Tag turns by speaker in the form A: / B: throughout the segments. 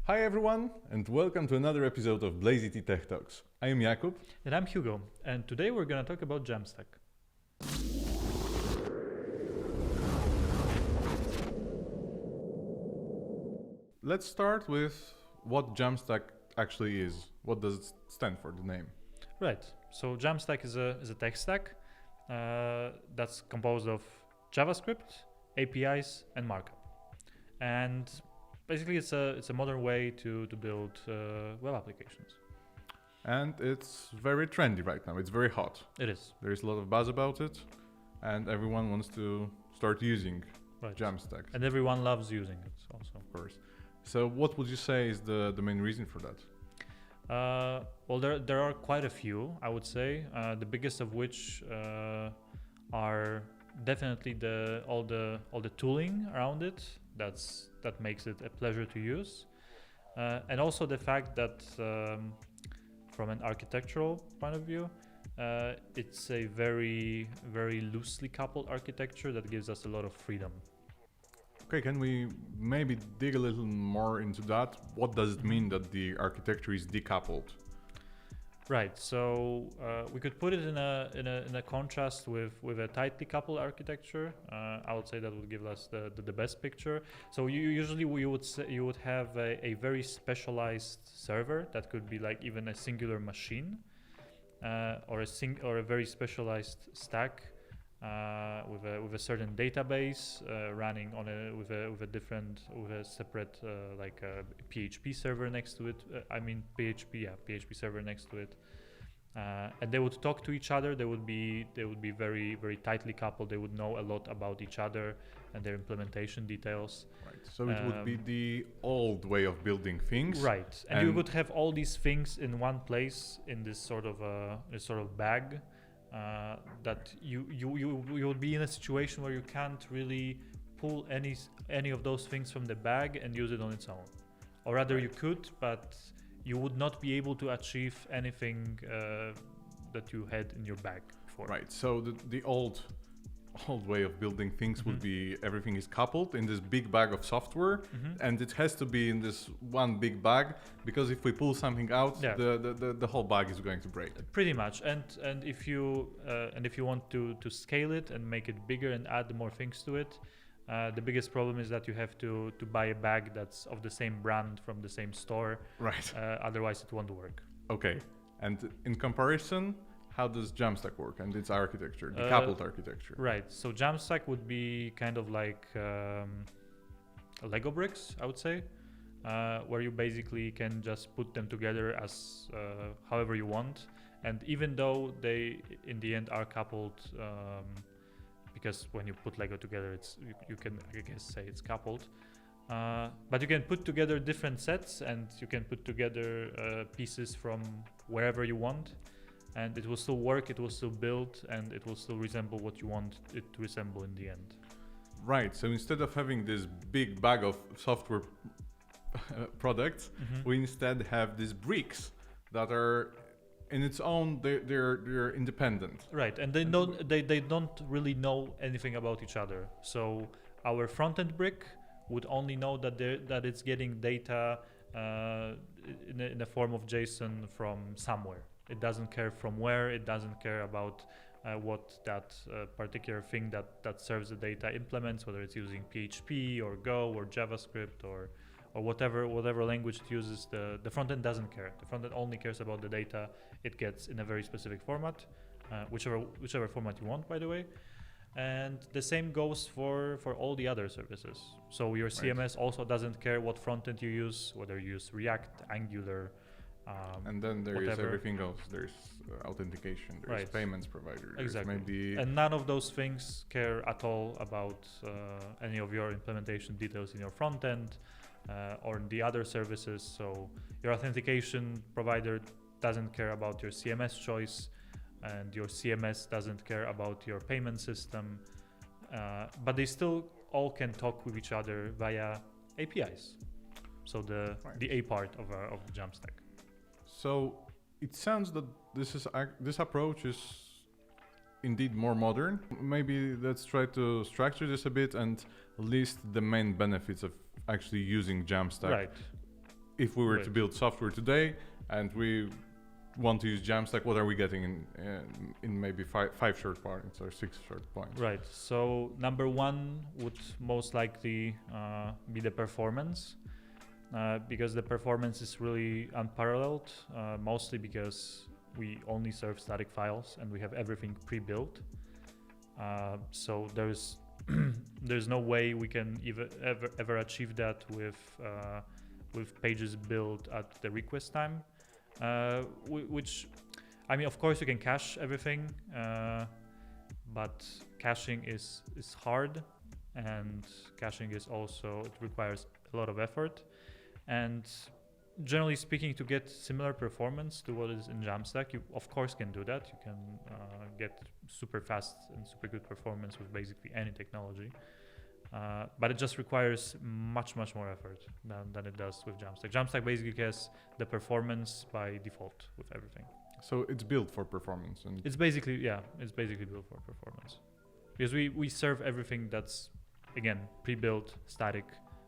A: Hi everyone, and welcome to another episode of BlazeET Tech Talks. I am Jakub.
B: And I'm Hugo, and today we're going to talk about Jamstack.
A: Let's start with what Jamstack actually is. What does it stand for, the name?
B: Right, so Jamstack is a tech stack that's composed of JavaScript, APIs, and markup. And basically it's a modern way to build web applications.
A: And it's very trendy right now. It's very hot.
B: It is.
A: There's a lot of buzz about it, and everyone wants to start using Jamstack.
B: And everyone loves using it also.
A: Of course. So what would you say is the main reason for that?
B: Well, there are quite a few, I would say. The biggest of which are definitely all the tooling around it. That makes it a pleasure to use, and also the fact that from an architectural point of view, it's a very, very loosely coupled architecture that gives us a lot of freedom.
A: Okay, can we maybe dig a little more into that? What does it mean that the architecture is decoupled?
B: Right. So we could put it in a contrast with a tightly coupled architecture. I would say that would give us the best picture. So you would have a very specialized server that could be like even a singular machine, or a very specialized stack with a certain database running on with a separate PHP server next to it. PHP server next to it. And they would talk to each other. They would be very, very tightly coupled. They would know a lot about each other and their implementation details.
A: Right. So it would be the old way of building things.
B: Right. And you would have all these things in one place in this sort of bag. That you would be in a situation where you can't really pull any of those things from the bag and use it on its own, or rather you could, but you would not be able to achieve anything that you had in your bag before.
A: Right. So the old way of building things would be everything is coupled in this big bag of software, and it has to be in this one big bag, because if we pull something out, the whole bag is going to break.
B: Pretty much. And if you want to scale it and make it bigger and add more things to it, the biggest problem is that you have to buy a bag that's of the same brand from the same store.
A: Right.
B: Otherwise it won't work.
A: Okay. And in comparison, how does Jamstack work and its architecture, the coupled architecture?
B: Right. So Jamstack would be kind of like Lego bricks, I would say, where you basically can just put them together as however you want. And even though they, in the end, are coupled, because when you put Lego together, you can, I guess, say it's coupled. But you can put together different sets, and you can put together pieces from wherever you want. And it will still work, it will still build, and it will still resemble what you want it to resemble in the end.
A: Right, so instead of having this big bag of software products, we instead have these bricks that are in its own, they're independent.
B: Right, and they don't really know anything about each other. So our front-end brick would only know that it's getting data in the form of JSON from somewhere. It doesn't care from where, it doesn't care about what that particular thing that serves the data implements, whether it's using PHP or Go or JavaScript or whatever language it uses. The front end doesn't care. The front end only cares about the data it gets in a very specific format, whichever format you want, by the way. And the same goes for all the other services. So your CMS also doesn't care what front end you use, whether you use React, Angular,
A: and then there is everything else. There's authentication, there's payments provider.
B: Exactly. And none of those things care at all about any of your implementation details in your front end or in the other services. So your authentication provider doesn't care about your CMS choice, and your CMS doesn't care about your payment system. But they still all can talk with each other via APIs. So the A part of the Jamstack.
A: So it sounds that this approach is indeed more modern. Maybe let's try to structure this a bit and list the main benefits of actually using Jamstack.
B: Right.
A: if we were to build software today and we want to use Jamstack, what are we getting in maybe five short points or 6 short points?
B: Right. So number one would most likely be the performance, because the performance is really unparalleled, mostly because we only serve static files and we have everything pre-built. So there's there's no way we can ever achieve that with pages built at the request time. Which, I mean, of course you can cache everything, but caching is hard, and caching is also, it requires a lot of effort. And generally speaking, to get similar performance to what is in Jamstack, you of course can do that. You can get super fast and super good performance with basically any technology. But it just requires much more effort than it does with Jamstack. Jamstack basically has the performance by default with everything.
A: So it's built for performance, and
B: it's basically built for performance, because we serve everything that's, again, pre-built, static.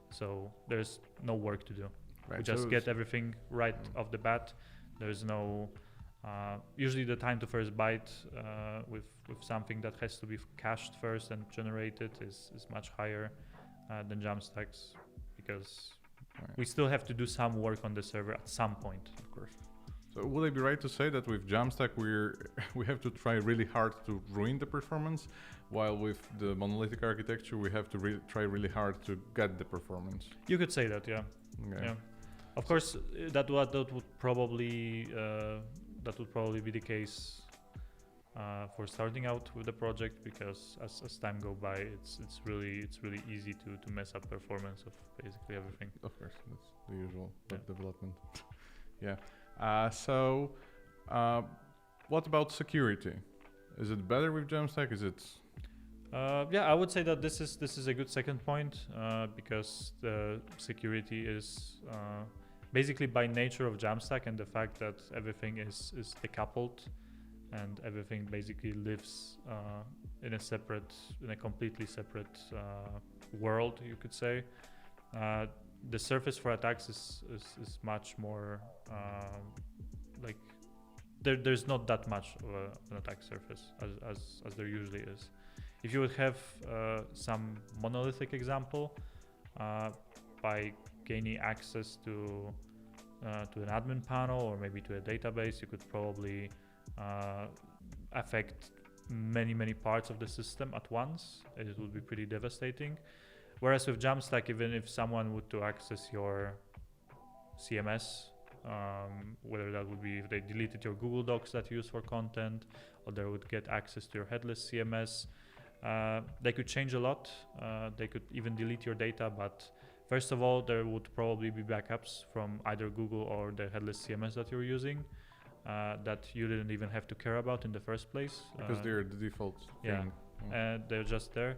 B: So there's no work to do.
A: Right.
B: We just get everything right off the bat. There's no usually the time to first byte with something that has to be cached first and generated is much higher than Jamstack's, because we still have to do some work on the server at some point.
A: Of course. So would I be right to say that with Jamstack we have to try really hard to ruin the performance, while with the monolithic architecture we have to try really hard to get the performance?
B: You could say that, yeah.
A: Okay.
B: Yeah. Of course, that would probably be the case for starting out with the project, because as time go by, it's really easy to mess up performance of basically everything.
A: Of course, that's the usual development. Yeah. So, what about security? Is it better with Jamstack? Is it?
B: I would say that this is a good second point, because the security is basically by nature of Jamstack, and the fact that everything is decoupled and everything basically lives in a completely separate world, you could say. The surface for attacks is much more like there's not that much of an attack surface as there usually is. If you would have some monolithic example, by gaining access to an admin panel or maybe to a database, you could probably affect many parts of the system at once. It would be pretty devastating. Whereas with Jamstack, even if someone would to access your CMS, whether that would be if they deleted your Google Docs that you use for content, or they would get access to your headless CMS, they could change a lot. They could even delete your data, but first of all, there would probably be backups from either Google or the headless CMS that you're using that you didn't even have to care about in the first place.
A: Because they're the default thing.
B: They're just there.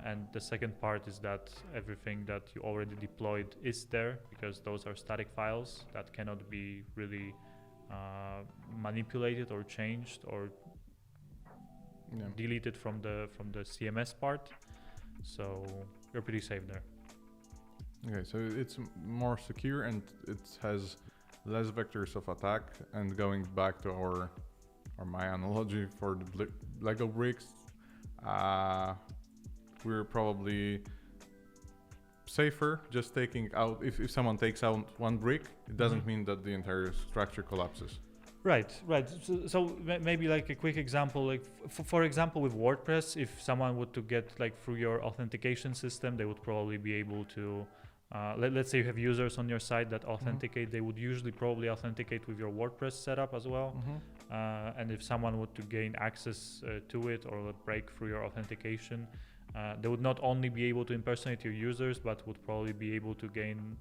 B: And the second part is that everything that you already deployed is there, because those are static files that cannot be really manipulated or changed or deleted from the CMS part. So you're pretty safe there.
A: Okay, so it's more secure and it has less vectors of attack. And going back to my analogy for the Lego bricks, we're probably safer just taking out, if someone takes out one brick, it doesn't mean that the entire structure collapses.
B: Right. So maybe like a quick example, like for example with WordPress, if someone would to get like through your authentication system, they would probably be able to, let's say you have users on your site that authenticate, they would usually probably authenticate with your WordPress setup as well. And if someone would to gain access to it or break through your authentication, they would not only be able to impersonate your users, but would probably be able to gain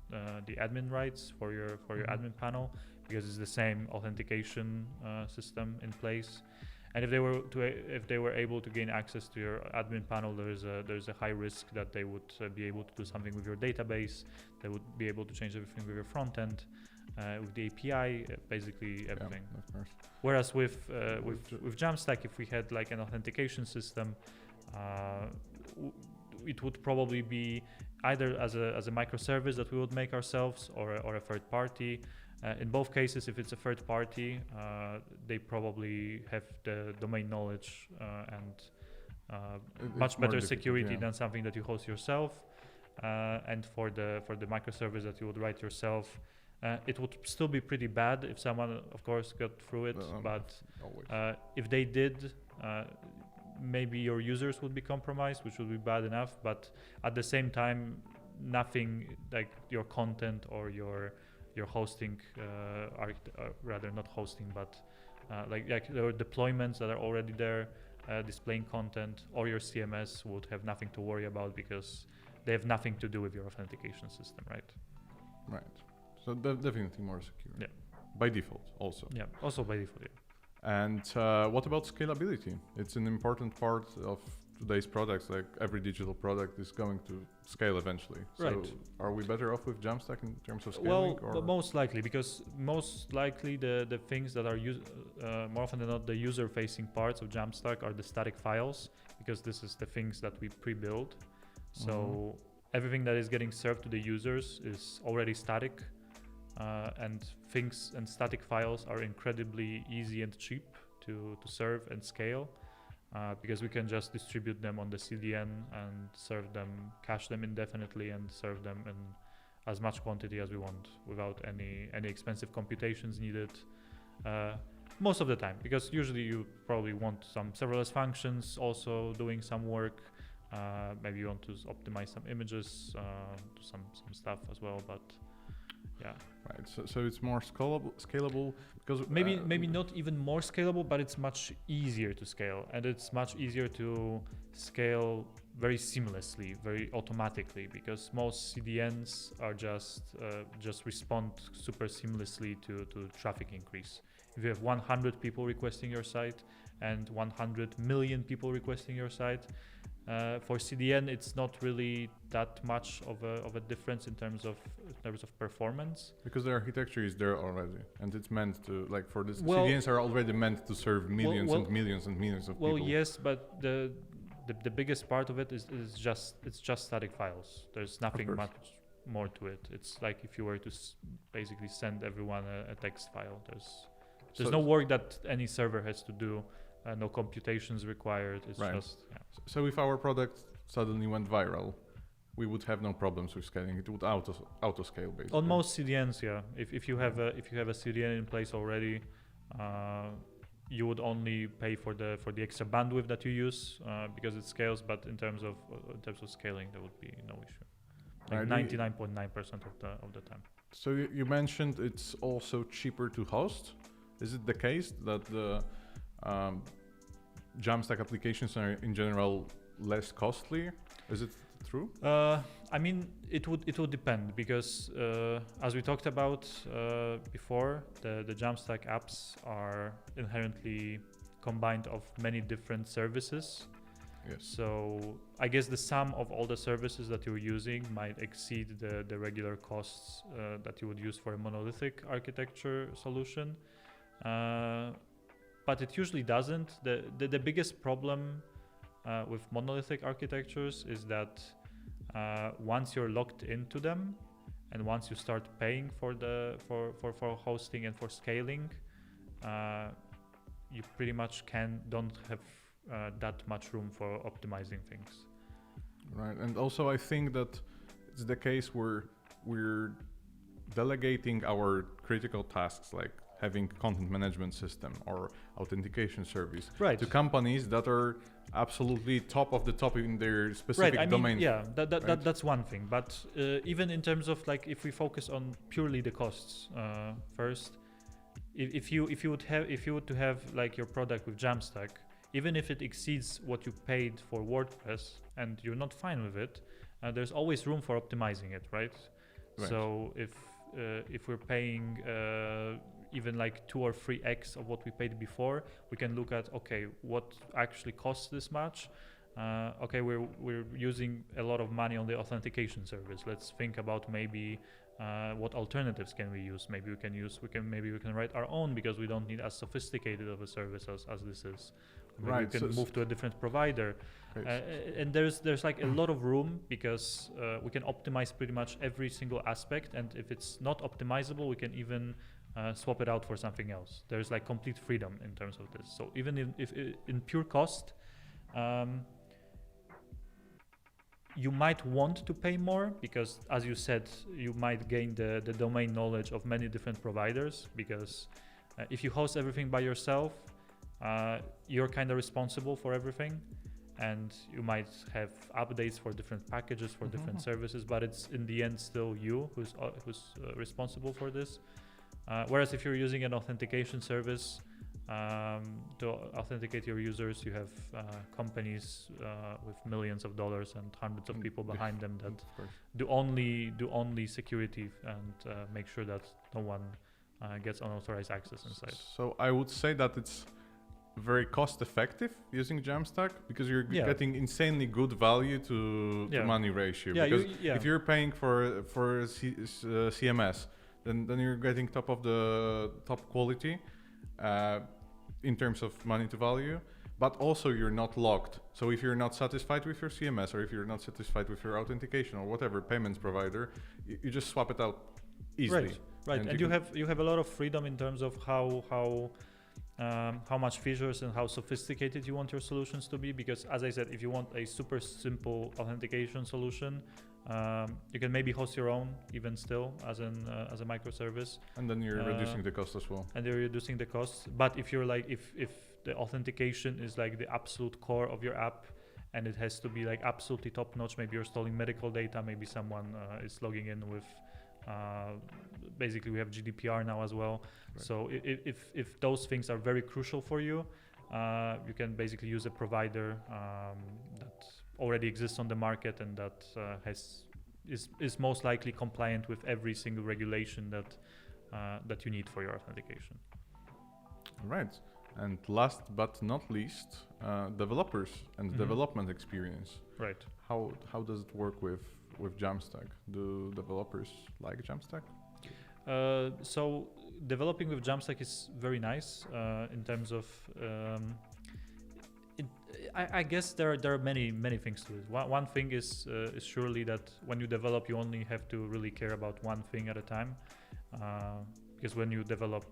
B: the admin rights for your admin panel, because it's the same authentication system in place. And if they were able to gain access to your admin panel, there's a high risk that they would be able to do something with your database. They would be able to change everything with your front end, with the API, basically everything.
A: Yeah, of course.
B: Whereas with Jamstack, if we had like an authentication system, it would probably be either as a microservice that we would make ourselves or a third party. In both cases, if it's a third party, they probably have the domain knowledge and much better security than something that you host yourself. And for the microservice that you would write yourself, it would still be pretty bad if someone, of course, got through it. But if they did, maybe your users would be compromised, which would be bad enough. But at the same time, nothing like your content or your hosting, rather not hosting, but like there deployments that are already there, displaying content, or your CMS would have nothing to worry about because they have nothing to do with your authentication system, right?
A: Right. So definitely more secure.
B: Yeah.
A: By default, also.
B: Yeah. Also by default. Yeah.
A: And what about scalability? It's an important part of today's products. Like every digital product is going to scale eventually.
B: Right.
A: So are we better off with Jamstack in terms of scaling?
B: Well, most likely, because most likely the things that are more often than not the user-facing parts of Jamstack are the static files, because this is the things that we pre-build. So everything that is getting served to the users is already static. And things and static files are incredibly easy and cheap to serve and scale because we can just distribute them on the CDN and serve them, cache them indefinitely and serve them in as much quantity as we want without any expensive computations needed most of the time, because usually you probably want some serverless functions also doing some work. Maybe you want to optimize some images, do some stuff as well, but yeah.
A: Right. So it's more scalable because
B: maybe not even more scalable, but it's much easier to scale, and it's much easier to scale very seamlessly, very automatically, because most CDNs are just respond super seamlessly to traffic increase. If you have 100 people requesting your site and 100 million people requesting your site, for CDN, it's not really that much of a difference in terms of performance. Because
A: the architecture is there already, and it's meant to, like, for this, CDNs are already meant to serve millions and millions and millions of people.
B: Well, yes, but the biggest part of it is just static files. There's nothing much more to it. It's like if you were to basically send everyone a text file. There's no work that any server has to do. No computations required. It's just. Yeah.
A: So if our product suddenly went viral, we would have no problems with scaling. It would auto scale basically.
B: On most CDNs, yeah. If you have a CDN in place already, you would only pay for the extra bandwidth that you use because it scales. But in terms of scaling, there would be no issue. Like 99.9% of the time.
A: So you mentioned it's also cheaper to host. Is it the case that the Jamstack applications are in general less costly? Is it true?
B: I mean, it would depend, because as we talked about before, the Jamstack apps are inherently combined of many different services.
A: Yes.
B: So I guess the sum of all the services that you're using might exceed the regular costs that you would use for a monolithic architecture solution. But it usually doesn't. The biggest problem with monolithic architectures is that once you're locked into them, and once you start paying for hosting and for scaling, you pretty much don't have that much room for optimizing things.
A: Right, and also I think that it's the case where we're delegating our critical tasks, like having content management system or authentication service, to companies that are absolutely top of the top in their specific domain.
B: Yeah, that's one thing. But even in terms of, like, if we focus on purely the costs first, if you were to have like your product with Jamstack, even if it exceeds what you paid for WordPress and you're not fine with it, there's always room for optimizing it, right? So if we're paying even like 2 or 3x of what we paid before, we can look at, okay, what actually costs this much? Okay, we're using a lot of money on the authentication service. Let's think about maybe what alternatives can we use? Maybe we can write our own, because we don't need as sophisticated of a service as this is. Maybe you can move to a different provider. And there's like a lot of room because we can optimize pretty much every single aspect, and if it's not optimizable, we can even swap it out for something else. There's like complete freedom in terms of this. So even if in pure cost, you might want to pay more because, as you said, you might gain the domain knowledge of many different providers, because if you host everything by yourself, you're kind of responsible for everything, and you might have updates for different packages for different services, but it's in the end still you who's responsible for this. Whereas if you're using an authentication service to authenticate your users, you have companies with millions of dollars and hundreds of people behind them that do only security and make sure that no one gets unauthorized access inside.
A: So I would say that it's very cost effective using Jamstack because you're getting insanely good value to money ratio. Because if you're paying for CMS, then you're getting top quality in terms of money to value, but also you're not locked. So if you're not satisfied with your CMS, or if you're not satisfied with your authentication or whatever payments provider, you just swap it out easily.
B: Right. And you have a lot of freedom in terms of how much features and how sophisticated you want your solutions to be, because as I said, if you want a super simple authentication solution, you can maybe host your own even still as a microservice,
A: and then you're reducing the cost as well.
B: And you're reducing the costs. But if you're like if the authentication is like the absolute core of your app, and it has to be like absolutely top notch, maybe you're storing medical data, maybe someone is logging in with basically we have GDPR now as well. Right. So if those things are very crucial for you, you can basically use a provider that already exists on the market and that is most likely compliant with every single regulation that you need for your authentication.
A: Right. And last but not least, developers and development experience.
B: Right.
A: How does it work with Jamstack? Do developers like Jamstack?
B: So developing with Jamstack is very nice in terms of I guess there are many things to it. One thing is surely that when you develop, you only have to really care about one thing at a time, because when you develop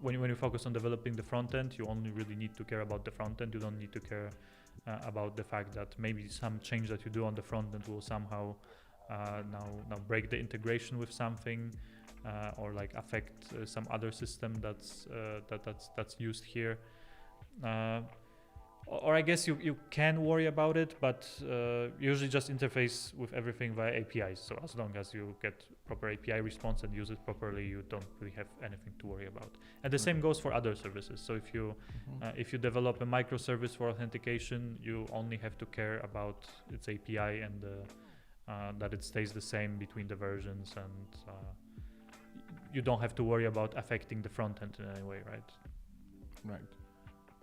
B: when you focus on developing the front end, you only really need to care about the front end. You don't need to care about the fact that maybe some change that you do on the front end will somehow now break the integration with something, or like affect some other system that's used here. Or I guess you can worry about it, but usually just interface with everything via APIs. So as long as you get proper API response and use it properly, you don't really have anything to worry about. And the same goes for other services. So if you develop a microservice for authentication, you only have to care about its API and that it stays the same between the versions, and you don't have to worry about affecting the front end in any way, right?
A: Right.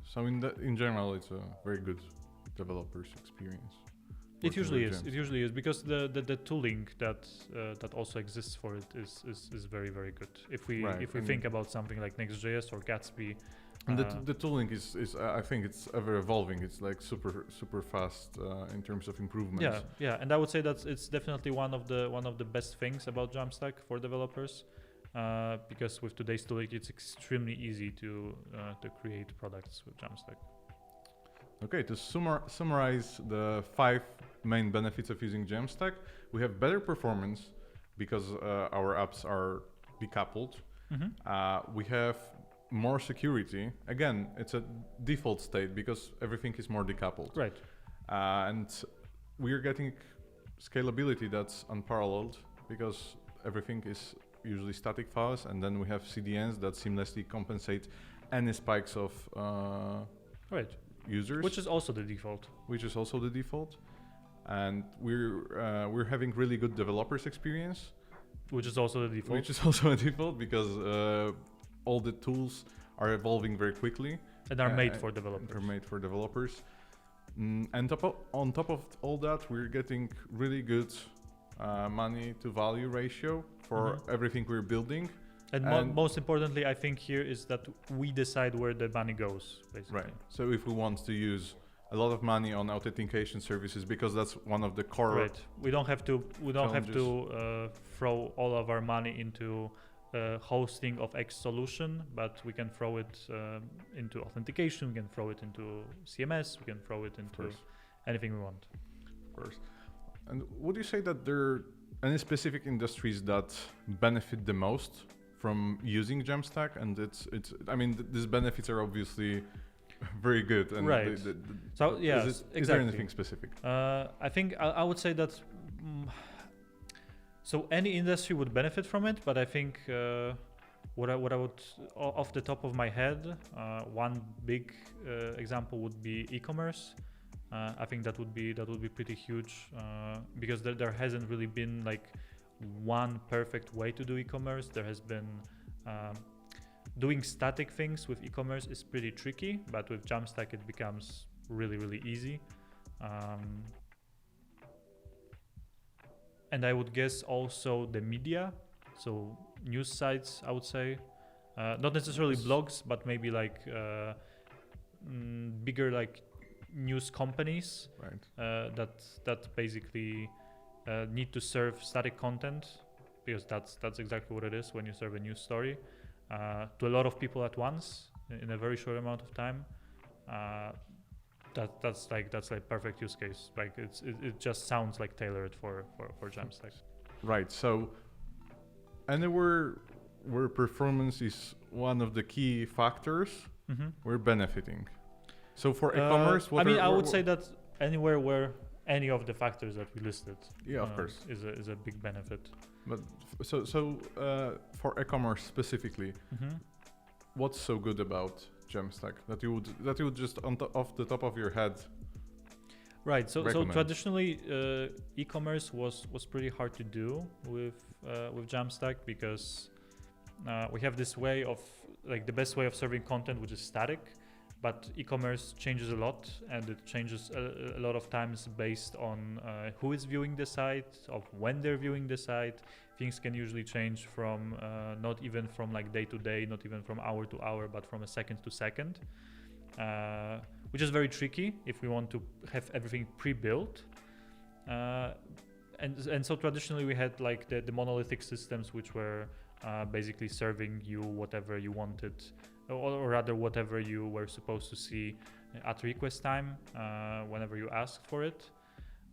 A: So in general, it's a very good developer's experience.
B: It usually is because the tooling that also exists for it is very, very good. If we think about something like Next.js or Gatsby,
A: and the tooling is I think it's ever evolving. It's like super fast in terms of improvements.
B: Yeah, and I would say that it's definitely one of the best things about Jamstack for developers. Because with today's tooling, it's extremely easy to create products with Jamstack.
A: Okay, to summarize the 5 main benefits of using Jamstack, we have better performance because our apps are decoupled. We have more security. Again, it's a default state because everything is more decoupled.
B: Right.
A: And we're getting scalability that's unparalleled because everything is usually static files, and then we have CDNs that seamlessly compensate any spikes of users,
B: which is also the default.
A: And we're having really good developers experience,
B: which is also the
A: default. Because all the tools are evolving very quickly
B: and are made for developers.
A: And on top of all that, we're getting really good money to value ratio for everything we're building.
B: And most importantly, I think here is that we decide where the money goes, basically.
A: Right. So if we want to use a lot of money on authentication services, because that's one of the core.
B: Right. We don't have to throw all of our money into hosting of X solution, but we can throw it into authentication. We can throw it into CMS. We can throw it into anything we want.
A: Of course. And would you say that there are any specific industries that benefit the most from using Jamstack? And these benefits are obviously very good. And
B: right. So yeah,
A: is there anything specific?
B: I think I would say that. So any industry would benefit from it, but I think what I would, off the top of my head, one big example would be e-commerce. I think that would be pretty huge because there hasn't really been like one perfect way to do e-commerce. There has been doing static things with e-commerce is pretty tricky, but with Jamstack it becomes really easy. And I would guess also the media, so news sites, I would say. Not necessarily blogs, but maybe like bigger like news companies that basically need to serve static content, because that's exactly what it is when you serve a news story to a lot of people at once in a very short amount of time. That's like perfect use case. Like it just sounds like tailored for Jamstack.
A: Right. So anywhere where performance is one of the key factors, we're benefiting. So for e-commerce,
B: I would say that anywhere where any of the factors that we listed,
A: of course,
B: is a big benefit.
A: But for e-commerce specifically, what's so good about Jamstack that you would just off the top of your head?
B: Right. So traditionally, e-commerce was pretty hard to do with Jamstack because we have this way of like the best way of serving content, which is static. But e-commerce changes a lot, and it changes a lot of times based on who is viewing the site, of when they're viewing the site. Things can usually change from not even from like day to day, not even from hour to hour, but from a second to second, which is very tricky if we want to have everything pre-built. And so traditionally we had like the monolithic systems, which were basically serving you whatever you wanted, or rather whatever you were supposed to see at request time whenever you asked for it.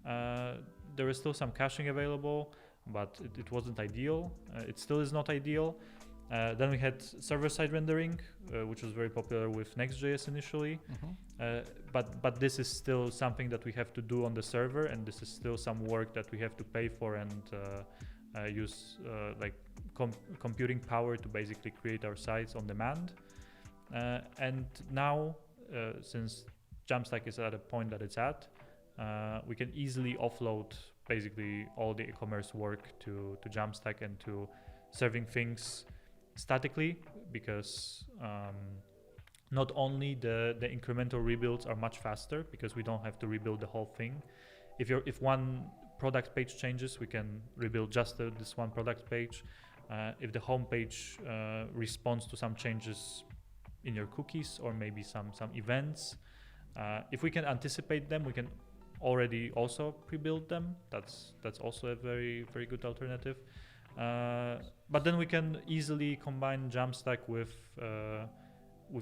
B: There is still some caching available, but it wasn't ideal. It still is not ideal. Then we had server-side rendering, which was very popular with Next.js initially. But this is still something that we have to do on the server, and this is still some work that we have to pay for and use like computing power to basically create our sites on demand. And now, since Jamstack is at a point that it's at, we can easily offload basically all the e-commerce work to Jamstack and to serving things statically, because not only the incremental rebuilds are much faster because we don't have to rebuild the whole thing. If one product page changes, we can rebuild just this one product page. If the home page responds to some changes in your cookies or maybe some events, if we can anticipate them, we can already also pre-build them. That's also a very good alternative. But then we can easily combine Jamstack with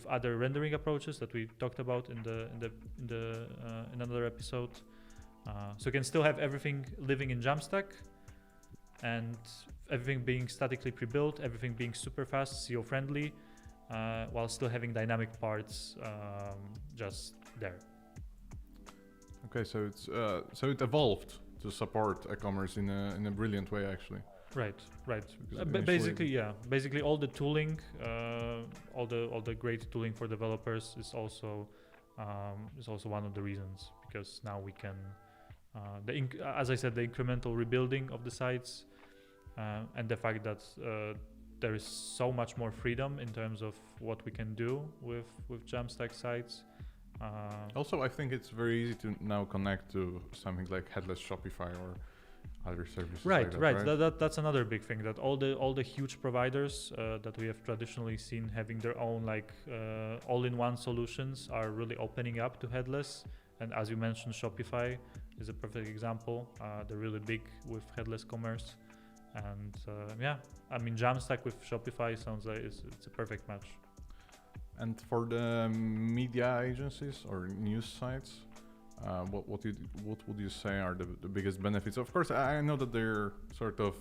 B: other rendering approaches that we talked about in another episode. So you can still have everything living in Jamstack and everything being statically pre-built, everything being super fast, SEO friendly, while still having dynamic parts just there.
A: Okay, so it evolved to support e-commerce in a brilliant way, actually.
B: Right. Basically all the tooling, all the great tooling for developers is also one of the reasons, because now we can, as I said, the incremental rebuilding of the sites, and the fact that there is so much more freedom in terms of what we can do with Jamstack sites. Also,
A: I think it's very easy to now connect to something like headless Shopify or other services.
B: Right,
A: like that,
B: right. That's another big thing, that all the huge providers that we have traditionally seen having their own like all-in-one solutions are really opening up to headless. And as you mentioned, Shopify is a perfect example. They're really big with headless commerce. And I mean, Jamstack with Shopify sounds like it's a perfect match.
A: And for the media agencies or news sites, what would you say are the biggest benefits? Of course, I know that they're sort of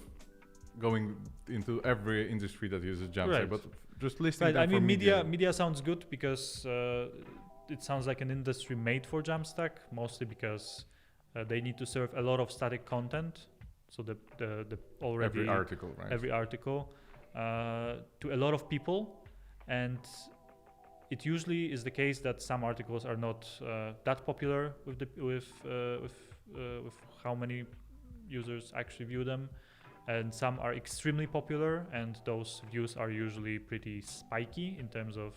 A: going into every industry that uses Jamstack, right. But just listing them.
B: I mean, media sounds good because it sounds like an industry made for Jamstack, mostly because they need to serve a lot of static content. So the already
A: every article, right?
B: Every article to a lot of people, and it usually is the case that some articles are not that popular with how many users actually view them, and some are extremely popular, and those views are usually pretty spiky in terms of.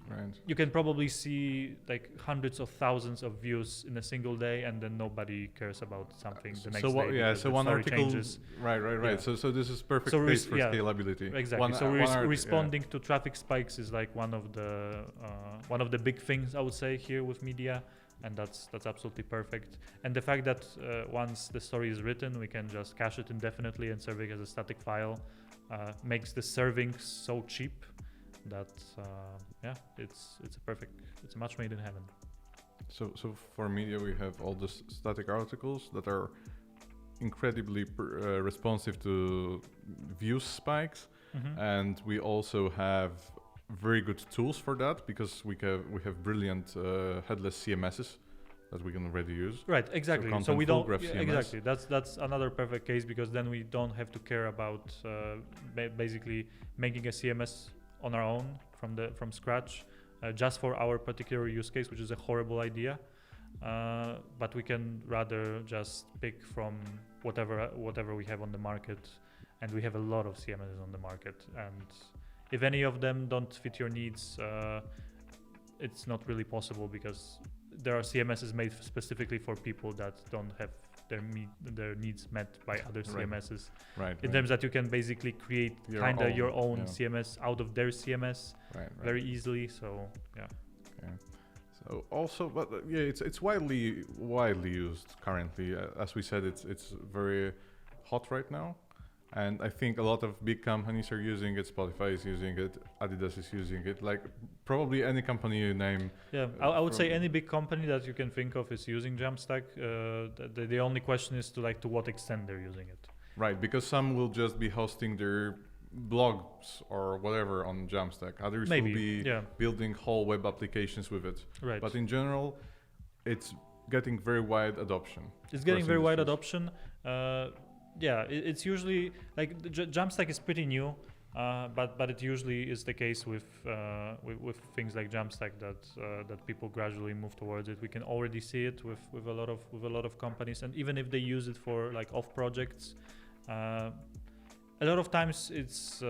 A: Right.
B: You can probably see like hundreds of thousands of views in a single day, and then nobody cares about something the next day.
A: Yeah, so one article changes. Right. Yeah. So this is perfect case for scalability.
B: Exactly. Responding to traffic spikes is like one of the big things I would say here with media, and that's absolutely perfect. And the fact that once the story is written, we can just cache it indefinitely and serve it as a static file makes the serving so cheap that it's a match made in heaven.
A: So for media, we have all the static articles that are incredibly responsive to view spikes, and we also have very good tools for that because we have brilliant headless CMSs that we can already use.
B: Right, exactly. So we don't exactly. That's another perfect case because then we don't have to care about basically making a CMS on our own from scratch just for our particular use case, which is a horrible idea. But we can rather just pick from whatever we have on the market, and we have a lot of CMSs on the market. And if any of them don't fit your needs, it's not really possible because there are CMSs made specifically for people that don't have their needs met by other CMSs.
A: Right.
B: In terms that you can basically create your own CMS out of their CMS very easily. So yeah.
A: Okay. So also, but it's widely used currently. As we said, it's very hot right now, and I think a lot of big companies are using it. Spotify is using it. Adidas is using it. Like probably any company you name.
B: Yeah, I would say any big company that you can think of is using Jamstack. The only question is to what extent they're using it.
A: Right, because some will just be hosting their blogs or whatever on Jamstack. Others will be building whole web applications with it.
B: Right.
A: But in general, it's getting very wide adoption.
B: It's getting very wide adoption. It's usually like Jamstack is pretty new, but it usually is the case with things like Jamstack that people gradually move towards it. We can already see it with a lot of companies, and even if they use it for like off projects, a lot of times it's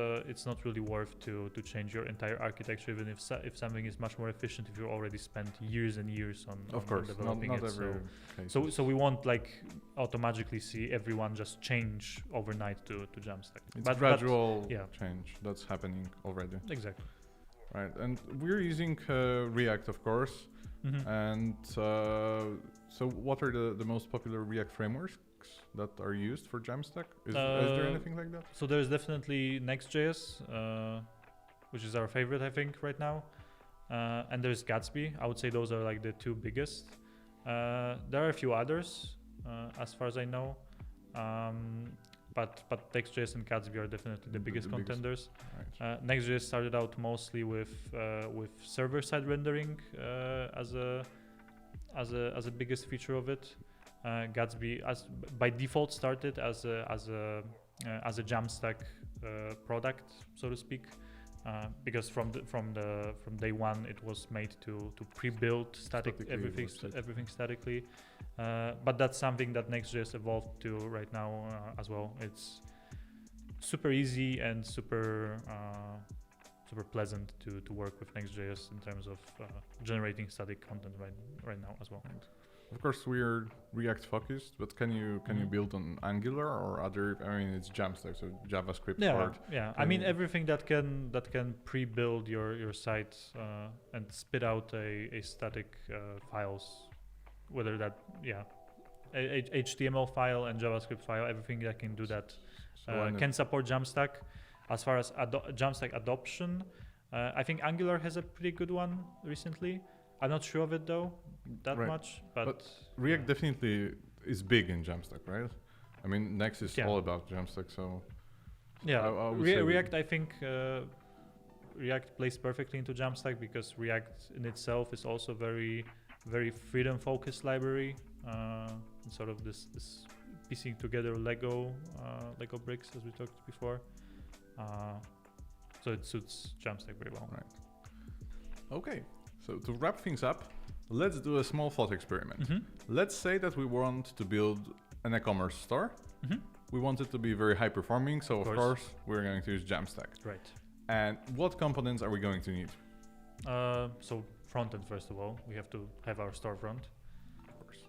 B: not really worth to change your entire architecture, even if something is much more efficient if you already spent years and years on developing it. So we won't like automatically see everyone just change overnight to Jamstack.
A: It's gradual change that's happening already.
B: Exactly.
A: Right, and we're using React, of course. And so what are the most popular React frameworks that are used for Jamstack? Is there anything like that?
B: So there's definitely Next.js, which is our favorite, I think, right now. And there's Gatsby. I would say those are like the two biggest. There are a few others, as far as I know. But Next.js and Gatsby are definitely the biggest contenders. Right. Next.js started out mostly with server-side rendering as a biggest feature of it. Gatsby, by default, started as a Jamstack product, so to speak, because from day one it was made to pre-build everything statically. But that's something that Next.js evolved to right now as well. It's super easy and super pleasant to work with Next.js in terms of generating static content right now as well.
A: Right. Of course, we're React focused, but can you build on Angular or other? I mean, it's Jamstack, so JavaScript part.
B: Yeah. I mean, everything that can pre-build your site and spit out a static files, whether that HTML file and JavaScript file, everything that can do that can support Jamstack. As far as Jamstack adoption, I think Angular has a pretty good one recently. I'm not sure of it though that much, but
A: React definitely is big in Jamstack, right? I mean, Next is all about Jamstack, so
B: React. I think React plays perfectly into Jamstack because React in itself is also very, very freedom-focused library. Sort of this piecing together Lego bricks, as we talked before. So it suits Jamstack very well.
A: Right. Okay. So to wrap things up, let's do a small thought experiment. Let's say that we want to build an e-commerce store. We want it to be very high performing, so of course we're going to use Jamstack.
B: Right.
A: And what components are we going to need?
B: So front end, first of all, we have to have our storefront. Of course.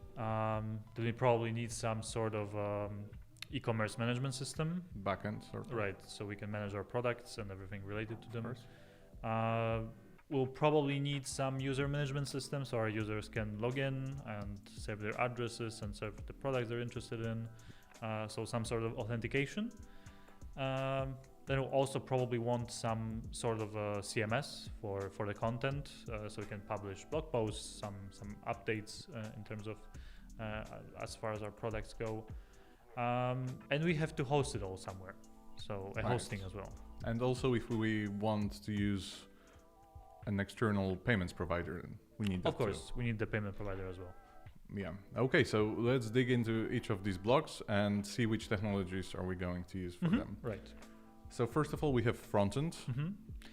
B: Then we probably need some sort of e-commerce management system.
A: Backend, sort of.
B: Right, so we can manage our products and everything related to them. We'll probably need some user management system so our users can log in and save their addresses and serve the products they're interested in. So some sort of authentication. Then we'll also probably want some sort of a CMS for the content, so we can publish blog posts, some updates in terms of as far as our products go. And we have to host it all somewhere, so hosting as well.
A: And also, if we want to use an external payments provider, we need that.
B: Of course, we need the payment provider as well.
A: Yeah. Okay, so let's dig into each of these blocks and see which technologies are we going to use for them.
B: Right.
A: So first of all, we have frontend.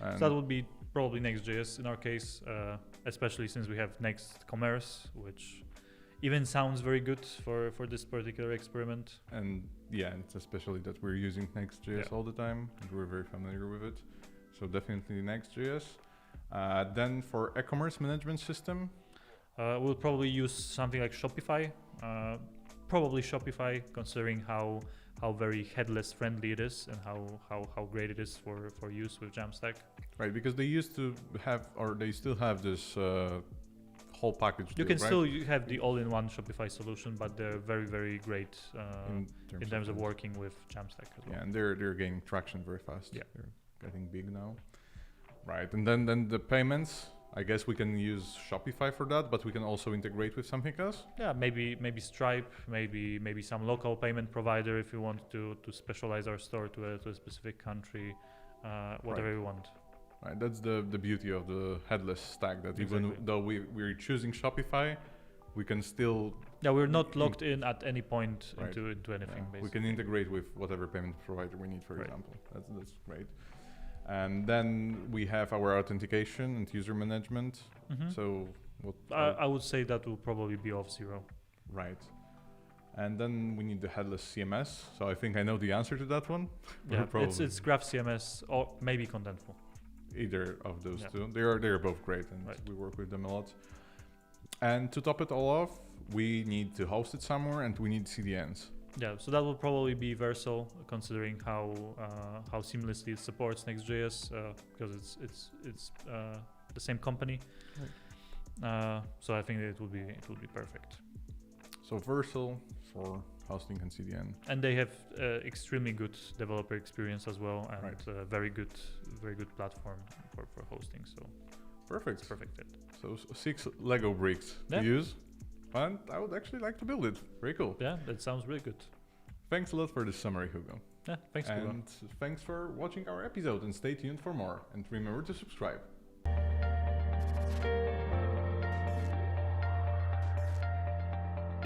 B: So that would be probably Next.js in our case, especially since we have Next Commerce, which even sounds very good for this particular experiment.
A: And it's especially that we're using Next.js all the time and we're very familiar with it. So definitely Next.js. Then for e-commerce management system,
B: we'll probably use something like Shopify. Probably Shopify, considering how very headless friendly it is and how great it is for use with Jamstack.
A: Right, because they used to have, or they still have this whole package.
B: You can still have the all-in-one Shopify solution, but they're very, very great in terms of working with Jamstack as well.
A: Yeah, and they're gaining traction very fast.
B: Yeah.
A: They're getting big now. Right, and then the payments, I guess we can use Shopify for that, but we can also integrate with something else.
B: Yeah, maybe Stripe, maybe some local payment provider if you want to specialize our store to a specific country, whatever we want.
A: Right, that's the beauty of the headless stack, that even though we're choosing Shopify, we can still...
B: Yeah, we're not locked in at any point into anything, basically.
A: We can integrate with whatever payment provider we need, for example. That's great. And then we have our authentication and user management. So what
B: I would say that will probably be Auth0.
A: Right. And then we need the headless CMS. So I think I know the answer to that one.
B: Yeah, it's Graph CMS or maybe Contentful.
A: Either of those two. They're both great, and we work with them a lot. And to top it all off, we need to host it somewhere, and we need CDNs.
B: Yeah, so that will probably be Vercel, considering how seamlessly it supports Next.js, because it's the same company. Right. So I think it will be perfect.
A: So Vercel for hosting and CDN.
B: And they have extremely good developer experience as well, and very good platform for hosting. So
A: perfect.
B: It's perfect fit.
A: So 6 Lego bricks to use. And I would actually like to build it. Very cool.
B: Yeah, that sounds really good.
A: Thanks a lot for this summary, Hugo.
B: Yeah, thanks, Hugo.
A: And thanks for watching our episode, and stay tuned for more. And remember to subscribe.